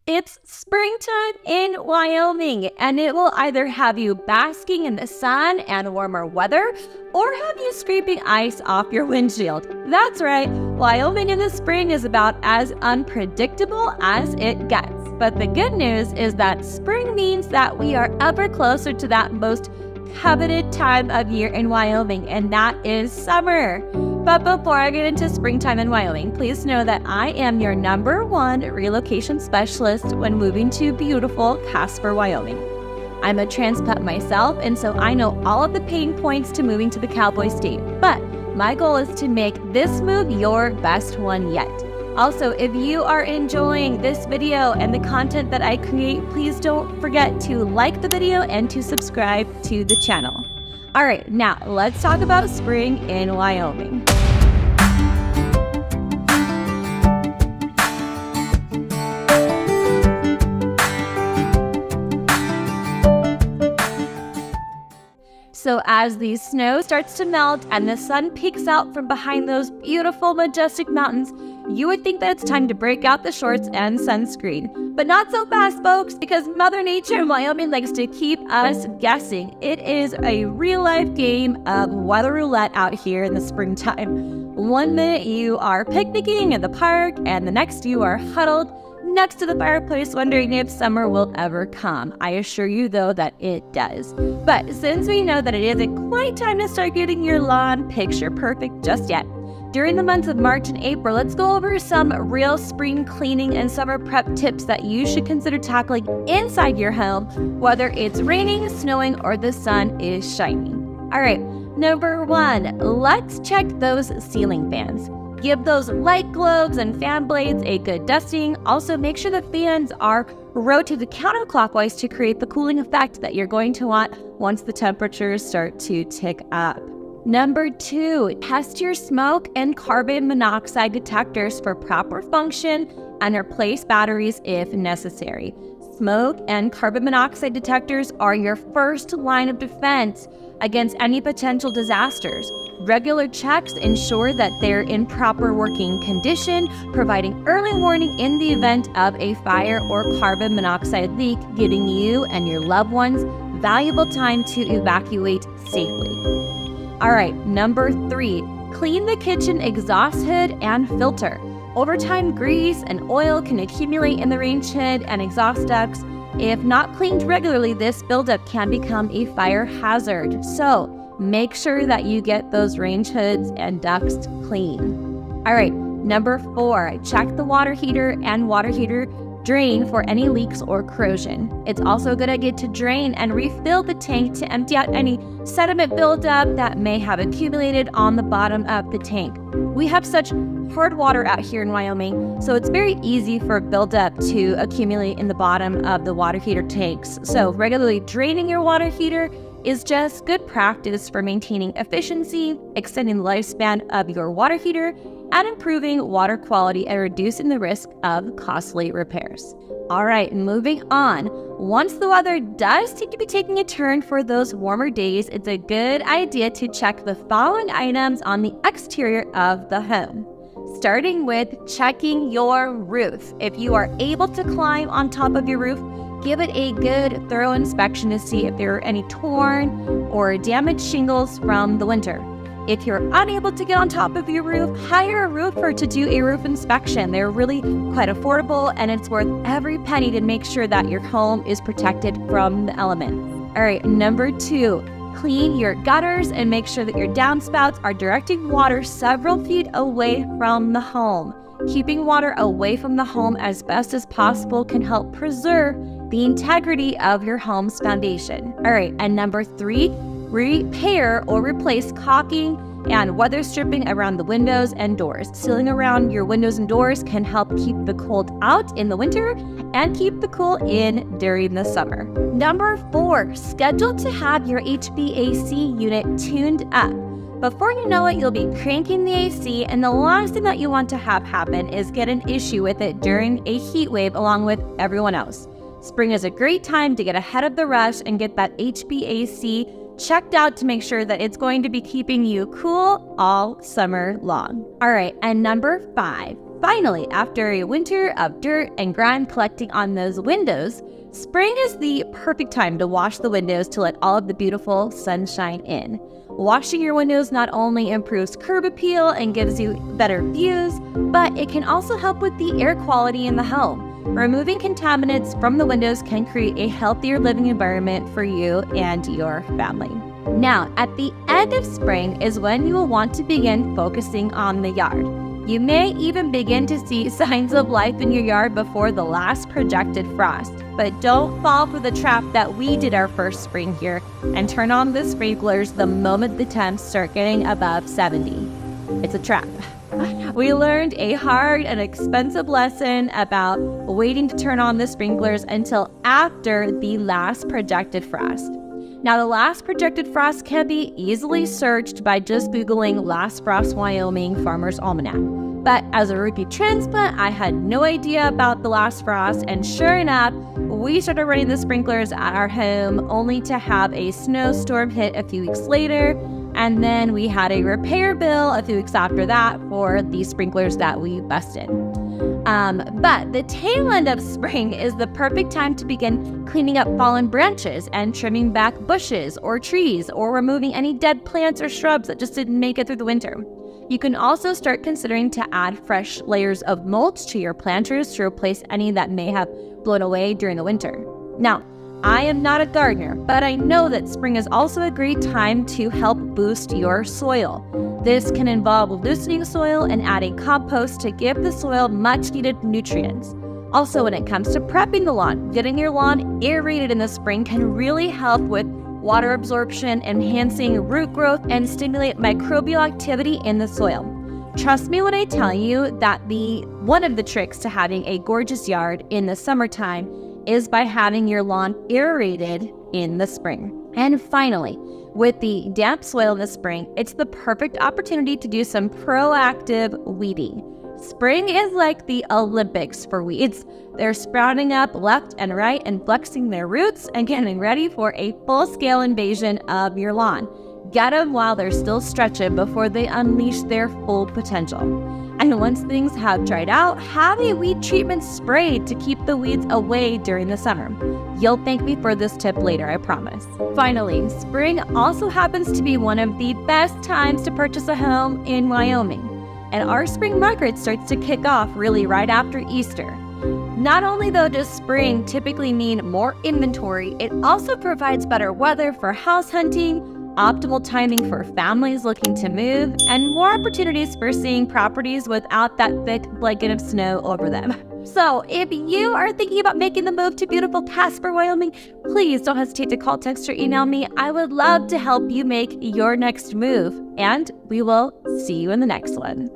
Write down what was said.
It's springtime in Wyoming, and it will either have you basking in the sun and warmer weather, or have you scraping ice off your windshield. That's right, Wyoming in the spring is about as unpredictable as it gets. But the good news is that spring means that we are ever closer to that most coveted time of year in Wyoming, and that is summer. But before I get into springtime in Wyoming, please know that I am your #1 relocation specialist when moving to beautiful Casper, Wyoming. I'm a transplant myself, and so I know all of the pain points to moving to the cowboy state. But my goal is to make this move your best one yet. Also, if you are enjoying this video and the content that I create, please don't forget to like the video and to subscribe to the channel. All right, now let's talk about spring in Wyoming. So as the snow starts to melt and the sun peeks out from behind those beautiful, majestic mountains, you would think that it's time to break out the shorts and sunscreen. But not so fast, folks, because Mother Nature in Wyoming likes to keep us guessing. It is a real-life game of weather roulette out here in the springtime. One minute you are picnicking at the park, and the next you are huddled next to the fireplace wondering if summer will ever come. I assure you, though, that it does. But since we know that it isn't quite time to start getting your lawn picture perfect just yet, during the months of March and April, let's go over some real spring cleaning and summer prep tips that you should consider tackling inside your home, whether it's raining, snowing, or the sun is shining. All right, #1, let's check those ceiling fans. Give those light globes and fan blades a good dusting. Also, make sure the fans are rotated counterclockwise to create the cooling effect that you're going to want once the temperatures start to tick up. #2, test your smoke and carbon monoxide detectors for proper function and replace batteries if necessary. Smoke and carbon monoxide detectors are your first line of defense against any potential disasters. Regular checks ensure that they're in proper working condition, providing early warning in the event of a fire or carbon monoxide leak, giving you and your loved ones valuable time to evacuate safely. All right, #3, clean the kitchen exhaust hood and filter. Over time, grease and oil can accumulate in the range hood and exhaust ducts. If not cleaned regularly, this buildup can become a fire hazard. So make sure that you get those range hoods and ducts clean. All right, #4, check the water heater and water heater drain for any leaks or corrosion. It's also a good idea to drain and refill the tank to empty out any sediment buildup that may have accumulated on the bottom of the tank. We have such hard water out here in Wyoming, so it's very easy for buildup to accumulate in the bottom of the water heater tanks. So regularly draining your water heater is just good practice for maintaining efficiency, extending the lifespan of your water heater, and improving water quality and reducing the risk of costly repairs. All right, moving on. Once the weather does seem to be taking a turn for those warmer days, it's a good idea to check the following items on the exterior of the home. Starting with checking your roof. If you are able to climb on top of your roof, give it a good, thorough inspection to see if there are any torn or damaged shingles from the winter. If you're unable to get on top of your roof, hire a roofer to do a roof inspection. They're really quite affordable, and it's worth every penny to make sure that your home is protected from the elements. All right, #2, clean your gutters and make sure that your downspouts are directing water several feet away from the home. Keeping water away from the home as best as possible can help preserve the integrity of your home's foundation. All right, and #3, repair or replace caulking and weather stripping around the windows and doors. Sealing around your windows and doors can help keep the cold out in the winter and keep the cool in during the summer. #4, schedule to have your HVAC unit tuned up. Before you know it, you'll be cranking the AC, and the last thing that you want to have happen is get an issue with it during a heat wave along with everyone else. Spring is a great time to get ahead of the rush and get that HVAC checked out to make sure that it's going to be keeping you cool all summer long. All right, and #5, Finally, after a winter of dirt and grime collecting on those windows, spring is the perfect time to wash the windows to let all of the beautiful sunshine in. Washing your windows not only improves curb appeal and gives you better views, but it can also help with the air quality in the home. Removing contaminants from the windows can create a healthier living environment for you and your family. Now, at the end of spring is when you will want to begin focusing on the yard. You may even begin to see signs of life in your yard before the last projected frost. But don't fall for the trap that we did our first spring here and turn on the sprinklers the moment the temps start getting above 70. It's a trap. We learned a hard and expensive lesson about waiting to turn on the sprinklers until after the last projected frost. Now, the last projected frost can be easily searched by just Googling Last Frost Wyoming Farmer's Almanac. But as a rookie transplant, I had no idea about the last frost, and sure enough, we started running the sprinklers at our home only to have a snowstorm hit a few weeks later, and then we had a repair bill a few weeks after that for the sprinklers that we busted. But the tail end of spring is the perfect time to begin cleaning up fallen branches and trimming back bushes or trees or removing any dead plants or shrubs that just didn't make it through the winter. You can also start considering to add fresh layers of mulch to your planters to replace any that may have blown away during the winter. Now, I am not a gardener, but I know that spring is also a great time to help boost your soil. This can involve loosening soil and adding compost to give the soil much needed nutrients. Also, when it comes to prepping the lawn, getting your lawn aerated in the spring can really help with water absorption, enhancing root growth, and stimulate microbial activity in the soil. Trust me when I tell you that one of the tricks to having a gorgeous yard in the summertime is by having your lawn aerated in the spring. And finally, with the damp soil in the spring, it's the perfect opportunity to do some proactive weeding. Spring is like the Olympics for weeds. They're sprouting up left and right and flexing their roots and getting ready for a full-scale invasion of your lawn. Get them while they're still stretching before they unleash their full potential. And once things have dried out, have a weed treatment sprayed to keep the weeds away during the summer. You'll thank me for this tip later, I promise. Finally, spring also happens to be one of the best times to purchase a home in Wyoming. And our spring market starts to kick off really right after Easter. Not only though does spring typically mean more inventory, it also provides better weather for house hunting, optimal timing for families looking to move, and more opportunities for seeing properties without that thick blanket of snow over them. So if you are thinking about making the move to beautiful Casper, Wyoming, please don't hesitate to call, text, or email me. I would love to help you make your next move, and we will see you in the next one.